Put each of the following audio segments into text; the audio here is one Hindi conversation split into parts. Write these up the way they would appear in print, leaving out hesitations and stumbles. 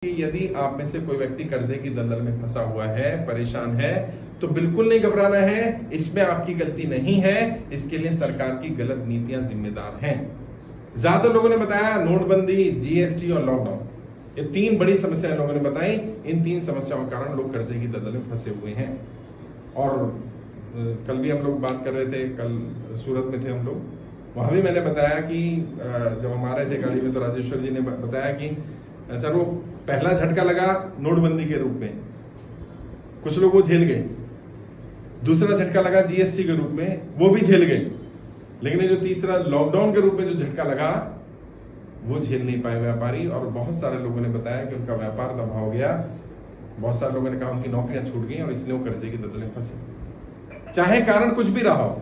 यदि आप में से कोई व्यक्ति कर्जे की दलदल में फंसा हुआ है, परेशान है, तो बिल्कुल नहीं घबराना है। इसमें आपकी गलती नहीं है, इसके लिए सरकार की गलत नीतियां जिम्मेदार हैं। ज्यादा लोगों ने बताया नोटबंदी, जीएसटी और लॉकडाउन, ये तीन बड़ी समस्याएं लोगों ने बताई। इन तीन समस्याओं के कारण लोग कर्जे की दलदल में फंसे हुए हैं। और कल भी हम लोग बात कर रहे थे, कल सूरत में थे हम लोग, वहां भी मैंने बताया कि जब हम आ रहे थे गाड़ी में तो राजेश्वर जी ने बताया कि सर वो पहला झटका लगा नोटबंदी के रूप में, कुछ लोग वो झेल गए। दूसरा झटका लगा जीएसटी के रूप में, वो भी झेल गए। लेकिन जो तीसरा लॉकडाउन के रूप में जो झटका लगा वो झेल नहीं पाए व्यापारी। और बहुत सारे लोगों ने बताया कि उनका व्यापार तबाह हो गया। बहुत सारे लोगों ने कहा उनकी नौकरियां छूट गई और इसलिए वो कर्जे की दलदल में फंसे। चाहे कारण कुछ भी रहा हो,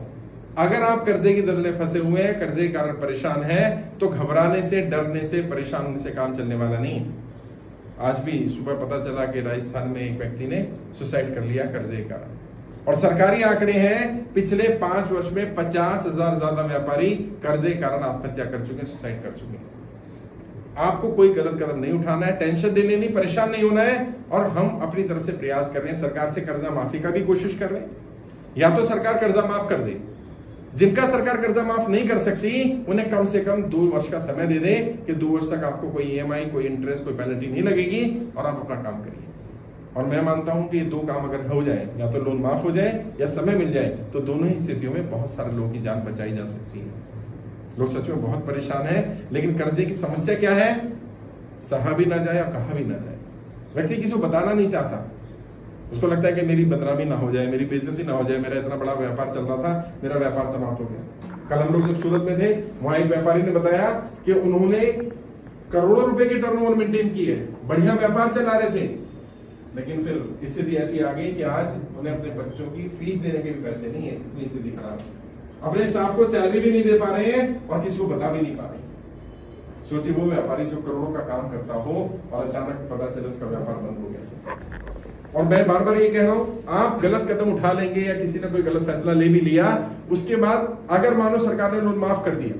अगर आप कर्जे की दलदल में फंसे हुए हैं, कर्जे के कारण परेशान है, तो घबराने से, डरने से, परेशान होने से काम चलने वाला नहीं। आज भी सुबह पता चला कि राजस्थान में एक व्यक्ति ने सुसाइड कर लिया कर्जे के कारण। और सरकारी आंकड़े हैं, पिछले 5 वर्ष में 50,000 ज्यादा व्यापारी कर्जे के कारण आत्महत्या कर चुके, सुसाइड कर चुके। आपको कोई गलत कदम नहीं उठाना है, टेंशन देनी नहीं, परेशान नहीं होना है। और हम अपनी तरफ से प्रयास कर रहे हैं, सरकार से कर्जा माफी का भी कोशिश कर रहे हैं। या तो सरकार कर्जा माफ कर दे, जिनका सरकार कर्जा माफ नहीं कर सकती उन्हें कम से कम 2 वर्ष का समय दे दे कि 2 वर्ष तक आपको कोई ईएमआई, कोई इंटरेस्ट, कोई पेनल्टी नहीं लगेगी और आप अपना काम करिए। और मैं मानता हूं कि 2 काम अगर हो जाए, या तो लोन माफ हो जाए या समय मिल जाए, तो दोनों ही स्थितियों में बहुत सारे लोगों की जान बचाई जा सकती है। लोग सच में बहुत परेशान है, लेकिन कर्जे की समस्या क्या है, सहा भी ना जाए और कहा भी ना जाए। व्यक्ति किसी को बताना नहीं चाहता, उसको लगता है कि मेरी बदनामी ना हो जाए, मेरी बेइज्जती ना हो जाए, मेरा इतना बड़ा व्यापार चल रहा था, मेरा व्यापार समाप्त हो गया। कल हम लोग जब सूरत में थे, वहां एक व्यापारी ने बताया कि उन्होंने करोड़ों रुपए की टर्नओवर मेंटेन की है, बढ़िया व्यापार चला रहे थे, लेकिन फिर स्थिति ऐसी आ गई कि आज उन्हें अपने बच्चों की फीस देने के भी पैसे नहीं है, इतनी स्थिति खराब है। अपने स्टाफ को सैलरी भी नहीं दे पा रहे हैं और किसी को बता भी नहीं पा रहे। सोचिए वो व्यापारी जो करोड़ों का काम करता हो और अचानक पता चले उसका व्यापार बंद हो गया। और मैं बार बार ये कह रहा हूं, आप गलत कदम उठा लेंगे या किसी ने कोई गलत फैसला ले भी लिया, उसके बाद अगर मानो सरकार ने लोन माफ कर दिया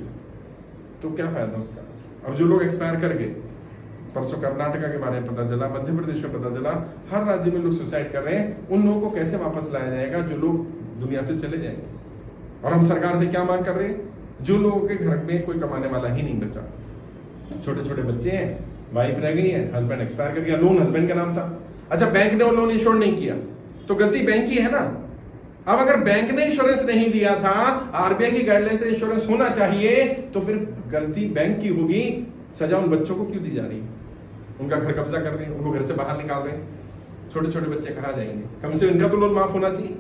तो क्या फायदा उसका। अब जो लोग एक्सपायर कर गए, परसों कर्नाटका के बारे में पता चला, मध्य प्रदेश में पता चला, हर राज्य में लोग सुसाइड कर रहे हैं। उन लोगों को कैसे वापस लाया जाएगा जो लोग दुनिया से चले जाएंगे। और हम सरकार से क्या मांग कर रहे हैं, जो लोगों के घर में कोई कमाने वाला ही नहीं बचा, छोटे छोटे बच्चे हैं, वाइफ रह गई है, हस्बैंड एक्सपायर कर गया, लोन हस्बैंड का नाम था। अच्छा, बैंक ने वो लोन इंश्योर नहीं किया तो गलती बैंक की है ना। अब अगर बैंक ने इंश्योरेंस नहीं दिया था, आरबीआई की गाइडलाइन से इंश्योरेंस होना चाहिए, तो फिर गलती बैंक की होगी। सजा उन बच्चों को क्यों दी जा रही है? उनका घर कब्जा कर रहे हैं, उनको घर से बाहर निकाल रहे हैं। छोटे छोटे बच्चे कहाँ जाएंगे? कम से कम इनका तो लोन माफ होना चाहिए।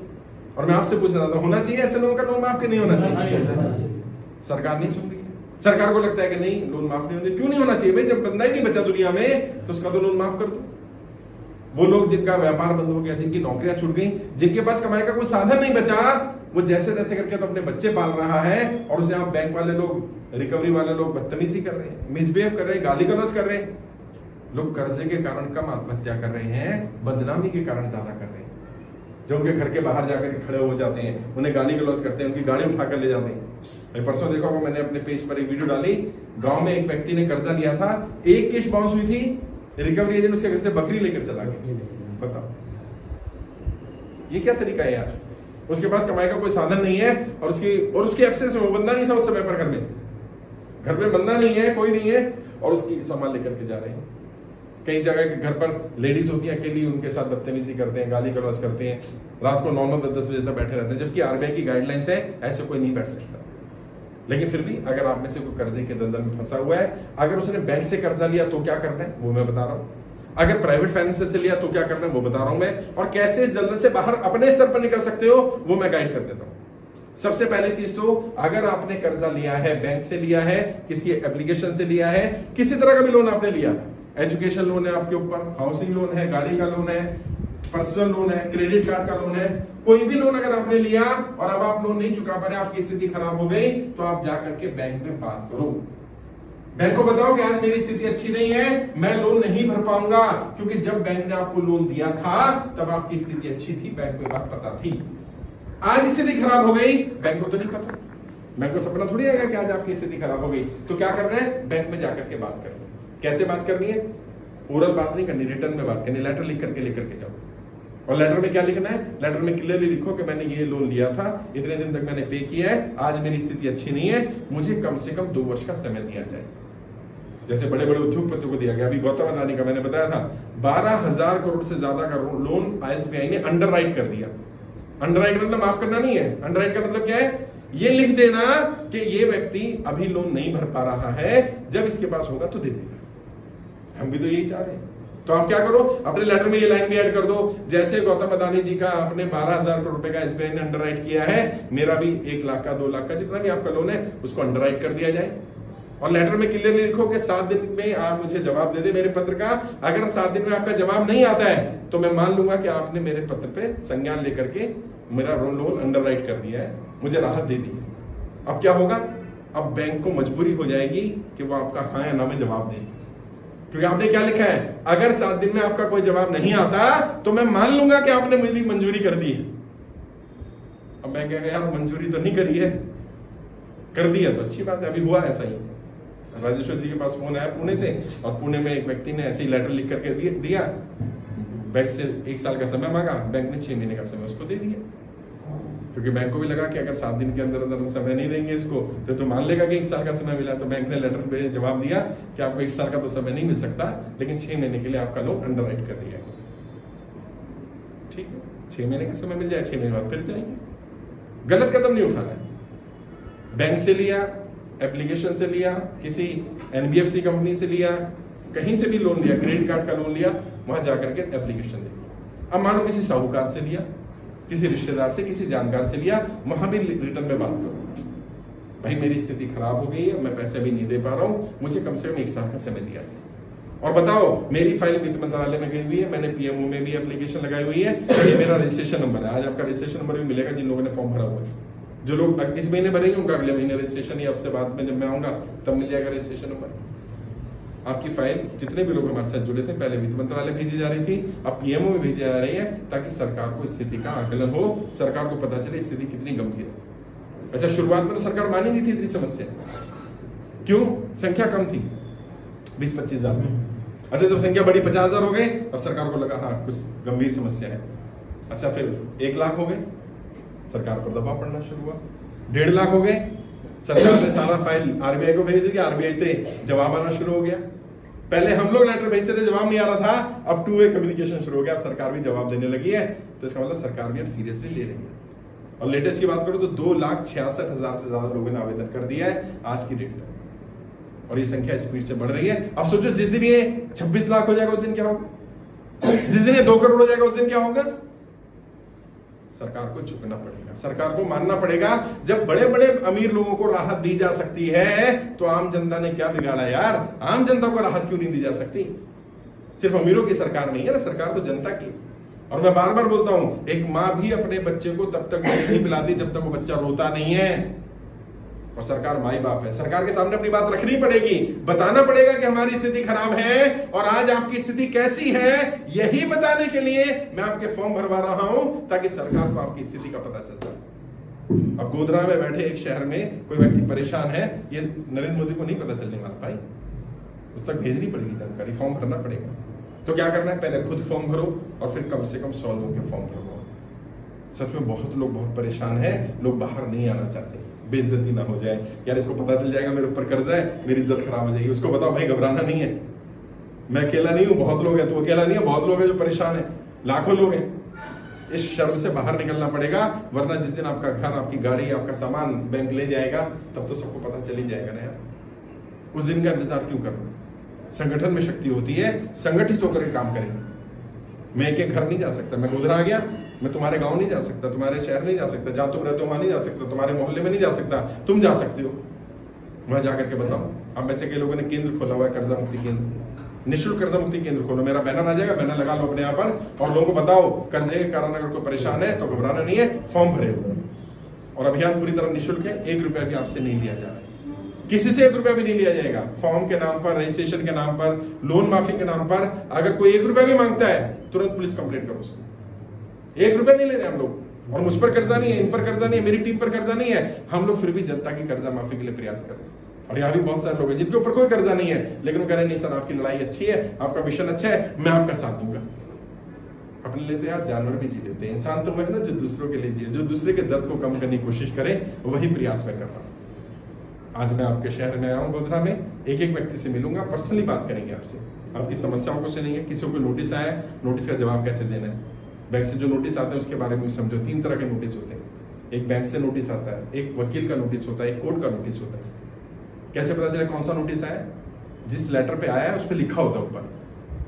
और मैं आपसे पूछ रहा था, होना चाहिए ऐसे लोगों का लोन माफ कि नहीं होना चाहिए? सरकार नहीं सुन रही है। सरकार को लगता है कि नहीं, लोन माफ नहीं होने। क्यों नहीं होना चाहिए भाई? जब बंदा ही नहीं बचा दुनिया में तो उसका तो लोन माफ कर दो। वो लोग जिनका व्यापार बंद हो गया, जिनकी नौकरियां छूट गई, जिनके पास कमाई का कोई साधन नहीं बचा, वो जैसे तैसे करके तो अपने बच्चे पाल रहा है और उसे आप बैंक वाले लोग, रिकवरी वाले लोग बदतमीजी कर रहे हैं, मिसबिहेव कर रहे हैं, गाली गलौज कर रहे हैं। लोग कर्जे के कारण कम आत्महत्या कर रहे हैं, बदनामी के कारण ज्यादा कर रहे हैं। जो उनके घर के बाहर जाकर के खड़े हो जाते हैं, उन्हें गाली गलौज करते हैं, उनकी गाड़ी उठाकर ले जाते हैं। परसों देखा होगा, मैंने अपने पेज पर एक वीडियो डाली, गांव में एक व्यक्ति ने कर्जा लिया था, एक किस्त बाउंस हुई थी, रिकवरी एजेंट उसके घर से बकरी लेकर चला गया। बताओ ये क्या तरीका है यार? उसके पास कमाई का कोई साधन नहीं है और उसकी एब्सेंस में, वो बंदा नहीं था उस समय पर घर में बंदा नहीं है, कोई नहीं है, और उसकी सामान लेकर के जा रहे हैं। कई जगह के घर पर लेडीज होती है अकेली, उनके साथ बदतमीजी करते हैं, गाली गलौज करते हैं, रात को 9-9, 10-10 बजे तक बैठे रहते हैं, जबकि आरबीआई की गाइडलाइंस है ऐसे कोई नहीं बैठ सकता। लेकिन फिर भी अगर आप में से कोई कर्जे के दलदल में फंसा हुआ है, अगर उसने बैंक से कर्जा लिया तो क्या करना है वो मैं बता रहा हूँ, अगर प्राइवेट फाइनेंसर से लिया तो क्या करना है वो बता रहा हूं मैं, और कैसे इस दलदल से बाहर अपने स्तर पर निकल सकते हो वो मैं गाइड कर देता हूं। सबसे पहली चीज तो, अगर आपने कर्जा लिया है, बैंक से लिया है, किसी एप्लीकेशन से लिया है, किसी तरह का भी लोन आपने लिया, एजुकेशन लोन है आपके ऊपर, हाउसिंग लोन है, गाड़ी का लोन है, पर्सनल लोन है, क्रेडिट कार्ड का लोन है, कोई भी लोन अगर आपने लिया और अब आप लोन नहीं चुका पा रहे, आपकी स्थिति खराब हो गई, तो आप जाकर के बैंक में बात करो। बैंक को बताओ कि आज मेरी स्थिति अच्छी नहीं है, मैं लोन नहीं भर पाऊंगा, क्योंकि जब बैंक ने आपको लोन दिया था तब आपकी स्थिति अच्छी थी, बैंक को बात पता थी। आज स्थिति खराब हो गई, बैंक को तो नहीं पता, बैंक को सपना थोड़ी आएगा कि आज आपकी स्थिति खराब हो गई। तो क्या करना है? बैंक में जाकर के बात करनी है। कैसे बात करनी है? ओरल बात नहीं करनी, रिटर्न में बात करनी, लेटर लिख करके लेकर के जाओ। और लेटर में क्या लिखना है? लेटर में क्लियरली लिखो कि मैंने ये लोन लिया था, इतने दिन तक मैंने पे किया है, आज मेरी स्थिति अच्छी नहीं है, मुझे कम से कम 2 वर्ष का समय दिया जाए। जैसे बड़े बड़े उद्योगपतियों को दिया गया। अभी गौतम अदानी का मैंने बताया था 12,000 करोड़ से ज्यादा का लोन ISBI ने अंडरराइट कर दिया। अंडरराइट मतलब माफ करना नहीं है, अंडरराइट का मतलब क्या है? ये लिख देना कि ये व्यक्ति अभी लोन नहीं भर पा रहा है, जब इसके पास होगा तो दे देगा। हम भी तो यही चाह रहे हैं। तो आप क्या करो, अपने लेटर में ये लाइन भी ऐड कर दो, जैसे गौतम अदानी जी का आपने 12,000 करोड़ रुपए का SBI ने अंडरराइट किया है, मेरा भी 1 लाख का 2 लाख का जितना भी आपका लोन है उसको अंडरराइट कर दिया जाए। और लेटर में क्लियरली लिखो कि 7 दिन में आप मुझे जवाब दे दे मेरे पत्र का। अगर 7 दिन में आपका जवाब नहीं आता है तो मैं मान लूंगा कि आपने मेरे पत्र पे संज्ञान लेकर के मेरा लोन अंडरराइट कर दिया है, मुझे राहत दे दी है। अब क्या होगा? अब बैंक को मजबूरी हो जाएगी कि वो आपका हाँ या ना में जवाब देगी, क्योंकि आपने क्या लिखा है, अगर 7 दिन में आपका कोई जवाब नहीं आता तो मैं मान लूंगा कि आपने मेरी मंजूरी कर दी है। अब मैं कह यार मंजूरी तो नहीं करी है, कर दी है तो अच्छी बात है। अभी हुआ ऐसा ही, राजेश्वर जी के पास फोन आया पुणे से, और पुणे में एक व्यक्ति ने ऐसे ही लेटर लिख करके दिया, बैंक से 1 साल का समय मांगा, बैंक ने 6 महीने का समय उसको दे दिया, क्योंकि बैंक को भी लगा कि अगर 7 दिन के अंदर अंदर समय नहीं देंगे इसको तो मान लेगा कि 1 साल का समय मिला। तो बैंक ने लेटर पे जवाब दिया कि आपको 1 साल का तो समय नहीं मिल सकता, लेकिन 6 महीने के लिए आपका लोन अंडरराइट कर दिया। ठीक है, 6 महीने का समय मिल जाए, 6 महीने बाद फिर जाएंगे। गलत कदम नहीं उठाना है। बैंक से लिया, एप्लीकेशन से लिया, किसी NBFC कंपनी से लिया, कहीं से भी लोन लिया, क्रेडिट कार्ड का लोन लिया, वहां जाकर के एप्लीकेशन दे दी। अब मानो किसी साहूकार से लिया, किसी रिश्तेदार से, किसी जानकार से लिया, वहां भी रिटर्न में बात करो, भाई मेरी स्थिति खराब हो गई है, मैं पैसे भी नहीं दे पा रहा हूं, मुझे कम से कम 1 साल का समय दिया जाए। और बताओ मेरी फाइल वित्त मंत्रालय में गई हुई है, मैंने PMO में भी एप्लीकेशन लगाई हुई है, ये मेरा रजिस्ट्रेशन नंबर है। आज आपका रजिस्ट्रेशन नंबर भी मिलेगा जिन लोगों ने फॉर्म भरा हुआ है। जो लोग इस महीने भरेंगे उनका अगले महीने रजिस्ट्रेशन, या उससे बाद में जब मैं आऊंगा तब मिल जाएगा रजिस्ट्रेशन नंबर। आपकी फाइल जितने भी लोग हमारे साथ जुड़े थे, पहले वित्त मंत्रालय भेजी जा रही थी, अब PMO में भेजी जा रही है, ताकि सरकार को स्थिति का आकलन हो, सरकार को पता चले स्थिति कितनी गंभीर है। अच्छा, शुरुआत में तो सरकार मानी नहीं थी इतनी समस्या, क्यों? संख्या कम थी, 20-25 हजार। अच्छा, जब संख्या बढ़ी 50,000 हो गए, अब सरकार को लगा हाँ कुछ गंभीर समस्या है। अच्छा, फिर 1 लाख हो गए, सरकार पर दबाव पड़ना शुरू हुआ। 1.5 लाख हो गए, सरकार ने सारा फाइल RBI को भेज दिया, RBI से जवाब आना शुरू हो गया। पहले हम लोग लेटर भेजते थे, जवाब नहीं आ रहा था, अब 2-way कम्युनिकेशन शुरू हो गया, सरकार भी जवाब देने लगी है। तो इसका मतलब सरकार भी अब सीरियसली ले रही है। और लेटेस्ट की बात करो तो 2,66,000 से ज्यादा लोगों ने आवेदन कर दिया है आज की डेट तक, और ये संख्या स्पीड से बढ़ रही है। अब सोचो जिस दिन ये 26 लाख हो जाएगा उस दिन क्या होगा, जिस दिन ये 2 करोड़ हो जाएगा उस दिन क्या होगा। सरकार को झुकना पड़ेगा, सरकार को मानना पड़ेगा। जब बड़े बड़े अमीर लोगों को राहत दी जा सकती है तो आम जनता ने क्या बिगाड़ा यार? आम जनता को राहत क्यों नहीं दी जा सकती? सिर्फ अमीरों की सरकार नहीं है ना, सरकार तो जनता की। और मैं बार बार बोलता हूं, एक माँ भी अपने बच्चे को तब तक नहीं पिलाती जब तक वो बच्चा रोता नहीं है। और सरकार माई बाप है, सरकार के सामने अपनी बात रखनी पड़ेगी, बताना पड़ेगा कि हमारी स्थिति खराब है और आज आपकी स्थिति कैसी है, यही बताने के लिए मैं आपके फॉर्म भरवा रहा हूं, ताकि सरकार को आपकी स्थिति का पता चलता है। अब गोधरा में बैठे एक शहर में कोई व्यक्ति परेशान है, ये नरेंद्र मोदी को नहीं पता चलने वाला भाई, उस तक भेजनी पड़ेगी जानकारी, फॉर्म भरना पड़ेगा। तो क्या करना है, पहले खुद फॉर्म भरो और फिर कम से कम 100 लोगों के फॉर्म भरो। सच में बहुत लोग बहुत परेशान है, लोग बाहर नहीं आना चाहते, बेइज्जती ना हो जाए, यार इसको पता चल जाएगा मेरे ऊपर कर्जा है, मेरी इज्जत खराब हो जाएगी। उसको बताओ भाई घबराना नहीं है, मैं अकेला नहीं हूं, बहुत लोग हैं, तो अकेला नहीं है, बहुत लोग हैं जो परेशान है, लाखों लोग हैं। इस शर्म से बाहर निकलना पड़ेगा, वरना जिस दिन आपका घर, आपकी गाड़ी, आपका सामान बैंक ले जाएगा तब तो सबको पता चल ही जाएगा ना यार। उस दिन का इंतजार क्यों करना? संगठन में शक्ति होती है, संगठित होकर के काम करेंगे। मैं एक घर नहीं जा सकता, मैं गोधरा आ गया, मैं तुम्हारे गांव नहीं जा सकता, तुम्हारे शहर नहीं जा सकता, जहां तुम रहते हो वहां नहीं जा सकता, तुम्हारे मोहल्ले में नहीं जा सकता, तुम जा सकते हो, वहां जाकर के बताओ। अब में से कई लोगों ने केंद्र खोला हुआ है, कर्जा मुक्ति केंद्र, निःशुल्क कर्जा मुक्ति केंद्र खोलो, मेरा बैनर आ जाएगा, बैनर लगा लो अपने यहाँ पर और लोगों को बताओ कर्जे के कारण अगर कोई परेशान है तो घबराना नहीं है, फॉर्म भरे। और अभियान पूरी तरह निःशुल्क है, 1 रुपया भी आपसे नहीं लिया जा रहा है, किसी से 1 रुपया भी नहीं लिया जाएगा। फॉर्म के नाम पर, रजिस्ट्रेशन के नाम पर, लोन माफी के नाम पर अगर कोई 1 रुपया भी मांगता है तुरंत पुलिस कंप्लेंट करो उसको। 1 रुपया नहीं ले रहे हम लोग, और मुझ पर कर्जा नहीं है, इन पर कर्जा नहीं है, मेरी टीम पर कर्जा नहीं है, हम लोग फिर भी जनता की कर्जा माफी के लिए प्रयास कर रहे हैं। और यहाँ भी बहुत सारे लोग हैं जिनके ऊपर कोई कर्जा नहीं है, लेकिन वो कह रहे नहीं सर आपकी लड़ाई अच्छी है, आपका मिशन अच्छा है, मैं आपका साथ दूंगा। अपने लिए तो यार जानवर भी जी लेते हैं, इंसान तो वो है ना जो दूसरों के लिए जिए, जो दूसरे के दर्द को कम करने की कोशिश करे, वही प्रयास मैं कर रहा हूँ। आज मैं आपके शहर में आया हूँ गोधरा में, एक एक व्यक्ति से मिलूंगा, पर्सनली बात करेंगे आपसे, आपकी समस्याओं को सुनेंगे। किसी को नोटिस आया है, नोटिस का जवाब कैसे देना है, बैंक से जो नोटिस आता है उसके बारे में समझो। 3 तरह के नोटिस होते हैं, एक बैंक से नोटिस आता है, एक वकील का नोटिस होता है, एक कोर्ट का नोटिस होता है। कैसे पता चले कौन सा नोटिस आया? जिस लेटर पे आया है उस पर लिखा होता है ऊपर।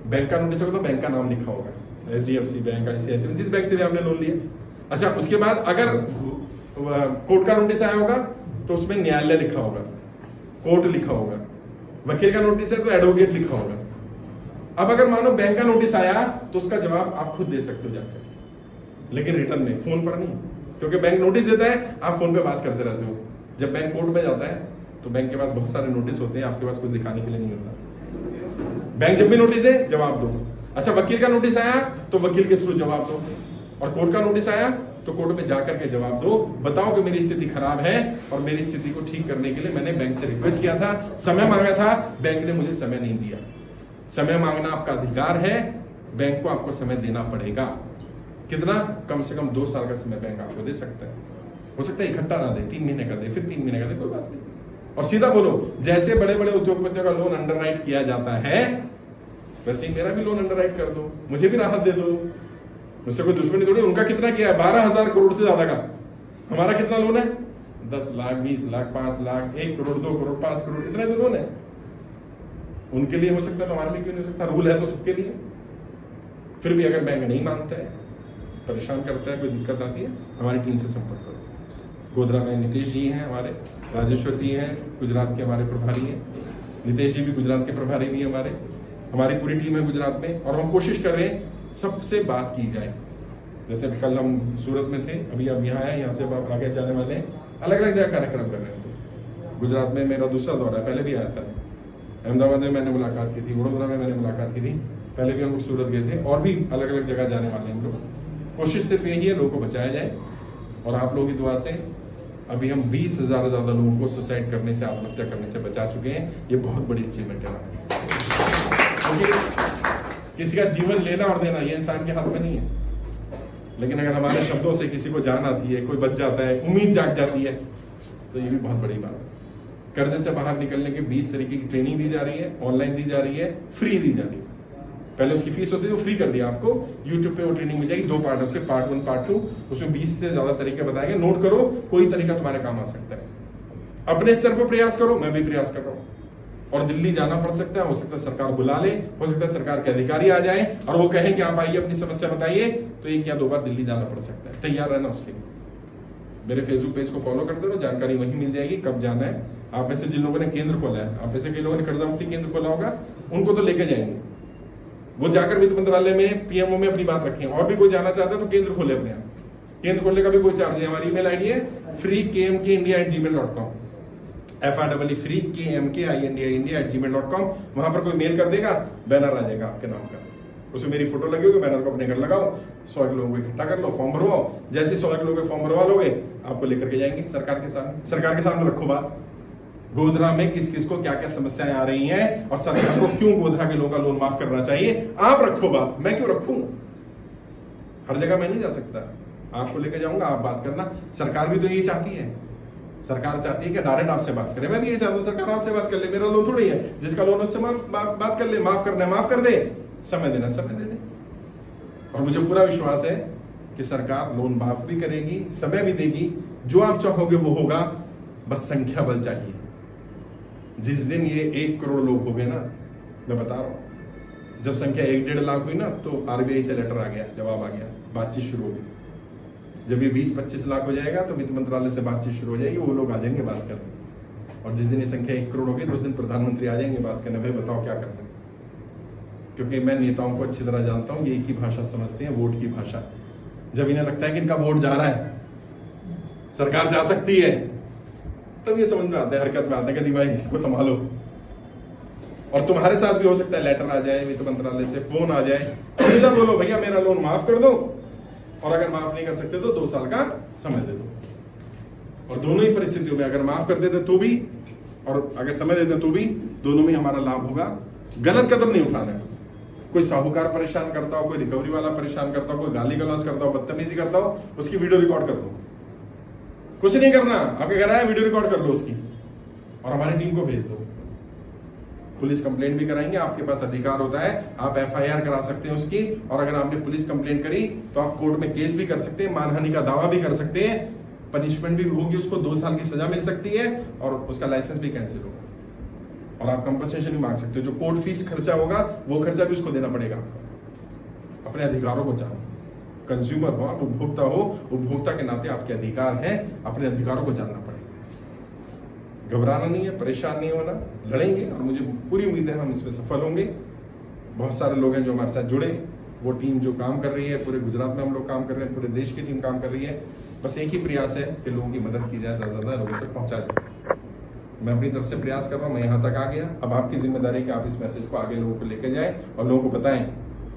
बैंक का नोटिस होगा तो बैंक का नाम लिखा होगा, HDFC बैंक, ICICI, जिस बैंक से भी आपने लोन लिया। अच्छा, उसके बाद अगर कोर्ट का नोटिस आया होगा तो उसमें न्यायालय लिखा होगा, कोर्ट लिखा होगा। वकील का नोटिस है तो एडवोकेट लिखा होगा। अब अगर मानो बैंक का नोटिस आया तो उसका जवाब आप खुद दे सकते हो जाकर, लेकिन रिटर्न में, फोन पर नहीं, क्योंकि बैंक नोटिस देता है, आप फोन पे बात करते रहते हो। जब बैंक कोर्ट में जाता है तो बैंक के पास बहुत सारे नोटिस होते हैं, आपके पास कुछ दिखाने के लिए नहीं होता। बैंक जब भी नोटिस दे जवाब दो। अच्छा, वकील का नोटिस आया तो वकील के थ्रू जवाब दो, और कोर्ट का नोटिस आया तो कोर्ट में जाकर के जवाब दो। बताओ कि मेरी स्थिति खराब है और मेरी स्थिति को ठीक करने के लिए मैंने बैंक से रिक्वेस्ट किया था, समय मांगा था, बैंक ने मुझे समय नहीं दिया। समय मांगना आपका अधिकार है, बैंक को आपको समय देना पड़ेगा। कितना? कम से कम 2 साल का समय बैंक आपको दे सकता है। हो सकता है इकट्ठा ना दे, 3 महीने का दे, फिर 3 महीने का दे, कोई बात नहीं। और सीधा बोलो, जैसे बड़े बड़े उद्योगपतियों का लोन अंडरराइट किया जाता है वैसे ही मेरा भी लोन अंडरराइट कर दो, मुझे भी राहत दे दो। मुझसे कोई दुश्मनी थोड़ी। उनका कितना किया है? 12,000 करोड़ से ज्यादा का। हमारा कितना लोन है? 10 लाख, 20 लाख, 5 लाख, 1 करोड़, 2 करोड़, 5 करोड़, इतना तो लोन है। उनके लिए हो सकता है तो हमारे लिए क्यों नहीं हो सकता? रूल है तो सबके लिए। फिर भी अगर बैंक नहीं मानता है, परेशान करता है, कोई दिक्कत आती है, हमारी टीम से संपर्क करो। गोधरा में नितेश जी हैं हमारे, राजेश्वर जी हैं, गुजरात के हमारे प्रभारी हैं, नितेश जी भी गुजरात के प्रभारी भी हैं हमारी पूरी टीम है गुजरात में। और हम कोशिश कर रहे हैं सबसे बात की जाए। जैसे कल हम सूरत में थे, अभी अब यहाँ आए, यहाँ से आगे जाने वाले हैं, अलग अलग जगह कार्यक्रम कर रहे हैं। गुजरात में मेरा दूसरा दौरा है, पहले भी आया था। अहमदाबाद में मैंने मुलाकात की थी, वडोदरा में मैंने मुलाकात की थी, पहले भी हम लोग सूरत गए थे, और भी अलग अलग जगह जाने वाले हैं हम लोग। कोशिश सिर्फ यही है, लोगों को बचाया जाए। और आप लोगों की दुआ से अभी हम 20,000 से ज्यादा लोगों को सुसाइड करने से, आत्महत्या करने से बचा चुके हैं। ये बहुत बड़ी अचीवमेंट है। किसी का जीवन लेना और देना ये इंसान के हाथ में नहीं है, लेकिन अगर हमारे शब्दों से किसी को जान आती है, कोई बच जाता है, उम्मीद जाग जाती है, तो ये भी बहुत बड़ी बात है। कर्जे से बाहर निकलने के 20 तरीके की ट्रेनिंग दी जा रही है, ऑनलाइन दी जा रही है, फ्री दी जा रही है। पहले उसकी फीस होती थी, वो फ्री कर दिया आपको। YouTube पे वो ट्रेनिंग मिल जाएगी, 2 पार्ट है उसके, पार्ट 1 पार्ट 2। उसमें 20 से ज्यादा तरीके बताएंगे, नोट करो, कोई तरीका तुम्हारे काम आ सकता है। अपने स्तर पर प्रयास करो, मैं भी प्रयास कर रहा हूँ। और दिल्ली जाना पड़ सकता है, हो सकता है सरकार बुला ले, हो सकता है सरकार के अधिकारी आ जाए और वो कहें कि आप आइए अपनी समस्या बताइए, तो 1 या 2 बार दिल्ली जाना पड़ सकता है। तैयार रहना उसके लिए। मेरे फेसबुक पेज को फॉलो करते रहो, जानकारी वहीं मिल जाएगी कब जाना है। आप में से जिन लोगों ने केंद्र खोला है, आप में से कई लोगों ने कर्जा मुक्ति केंद्र खोला होगा, उनको तो लेके जाएंगे। वो जाकर वित्त मंत्रालय में, PMO में अपनी बात रखें। और भी कोई जाना चाहता है तो केंद्र खोले अपने यहाँ। केंद्र खोलने का भी कोई चार्ज नहीं। हमारी ईमेल आईडी है freekmkindia@gmail.com, freekmkindia@gmail.com। वहां पर कोई मेल कर देगा, बैनर आ जाएगा आपके नाम का, उसमें मेरी फोटो लगी होगी, बैनर को अपने घर लगाओ, 100 लोगों को इकट्ठा कर लो, फॉर्म भरवाओ। जैसे 100 लोगों के फॉर्म भरवा लोगे, आपको लेकर के जाएंगे सरकार के सामने। सरकार के सामने रखो बात, गोधरा में किस किस को क्या क्या समस्याएं आ रही हैं और सरकार को क्यों गोधरा के लोगों का लोन माफ करना चाहिए। आप रखो बात, मैं क्यों रखूं? हर जगह मैं नहीं जा सकता, आपको लेकर जाऊंगा, आप बात करना। सरकार भी तो यही चाहती है। सरकार चाहती है कि डायरेक्ट आपसे बात करे। मैं भी ये चाहता हूं सरकार आपसे बात कर ले, मेरा लोन थोड़ी है, जिसका लोन उससे बात कर ले, माफ करना है माफ कर दे, समय देना समय दे दे। और मुझे पूरा विश्वास है कि सरकार लोन माफ भी करेगी, समय भी देगी। जो आप चाहोगे वो होगा, बस संख्या बल चाहिए। जिस दिन ये 1 करोड़ लोग हो गए ना, मैं बता रहा हूं, जब संख्या 1-1.5 लाख हुई ना, तो RBI से लेटर आ गया, जवाब आ गया, बातचीत शुरू हो गई। जब ये 20-25 लाख हो जाएगा तो वित्त मंत्रालय से बातचीत शुरू हो जाएगी, वो लोग आ जाएंगे बात करने। और जिस दिन ये संख्या 1 करोड़ होगी तो उस दिन प्रधानमंत्री आ जाएंगे बात करने, भाई बताओ क्या करना है। क्योंकि मैं नेताओं को अच्छी तरह जानता हूं, ये एक ही भाषा समझते हैं, वोट की भाषा। जब इन्हें लगता है कि इनका वोट जा रहा है, सरकार जा सकती है, तब ये समझ में आता है, हरकत में आता है कि नहीं भाई इसको संभालो। और तुम्हारे साथ भी हो सकता है लेटर आ जाए वित्त मंत्रालय से, फोन आ जाए, सीधा बोलो भैया मेरा लोन माफ कर दो, और अगर माफ नहीं कर सकते तो 2 साल का समय दे दो। और दोनों ही परिस्थितियों में अगर माफ कर देते तो भी और अगर समय देते हैं तो भी दोनों में हमारा लाभ होगा। गलत कदम नहीं उठाना है। कोई साहूकार परेशान करता हो, कोई रिकवरी वाला परेशान करता हो, कोई गाली गलौज करता हो, बदतमीजी करता हो, उसकी वीडियो रिकॉर्ड कर दो। कुछ नहीं करना, आपके घर आए वीडियो रिकॉर्ड कर लो उसकी और हमारी टीम को भेज दो। पुलिस कंप्लेंट भी कराएंगे, आपके पास अधिकार होता है, आप एफआईआर करा सकते हैं उसकी, और अगर आपने पुलिस कंप्लेंट करी तो आप कोर्ट में केस भी कर सकते हैं, मानहानि का दावा भी कर सकते हैं, पनिशमेंट भी होगी, उसको 2 साल की सजा मिल सकती है और उसका लाइसेंस भी कैंसिल होगा और आप कंपनसेशन भी मांग सकते हो। जो कोर्ट फीस खर्चा होगा वो खर्चा भी उसको देना पड़ेगा आपको। अपने अधिकारों को जानो, कंज्यूमर हो आप, उपभोक्ता हो, उपभोक्ता के नाते आपके अधिकार हैं, अपने अधिकारों को जानना पड़ेगा। घबराना नहीं है, परेशान नहीं होना, लड़ेंगे और मुझे पूरी उम्मीद है हम इसमें सफल होंगे। बहुत सारे लोग हैं जो हमारे साथ जुड़े, वो टीम जो काम कर रही है, पूरे गुजरात में हम लोग काम कर रहे हैं, पूरे देश की टीम काम कर रही है। बस एक ही प्रयास है कि लोगों की मदद की जाए, ज़्यादा से ज़्यादा लोगों तक पहुँचा जाए। मैं अपनी तरफ से प्रयास कर रहा हूँ, मैं यहाँ तक आ गया। अब आपकी जिम्मेदारी है कि आप इस मैसेज को आगे लोगों को लेके जाएं और लोगों को बताएं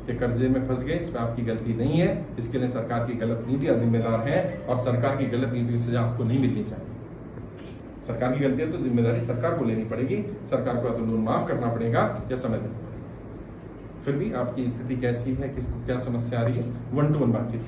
कि कर्जे में फंस गए, इसमें आपकी गलती नहीं है, इसके लिए सरकार की गलत नीतियाँ जिम्मेदार हैं और सरकार की गलत नीतियों की सजा आपको नहीं मिलनी चाहिए। सरकार की गलती है तो जिम्मेदारी सरकार को लेनी पड़ेगी। सरकार को या तो लोन माफ करना पड़ेगा या समय देना पड़ेगा। फिर भी आपकी स्थिति कैसी है, किसको क्या समस्या आ रही है, 1-to-1 बातचीत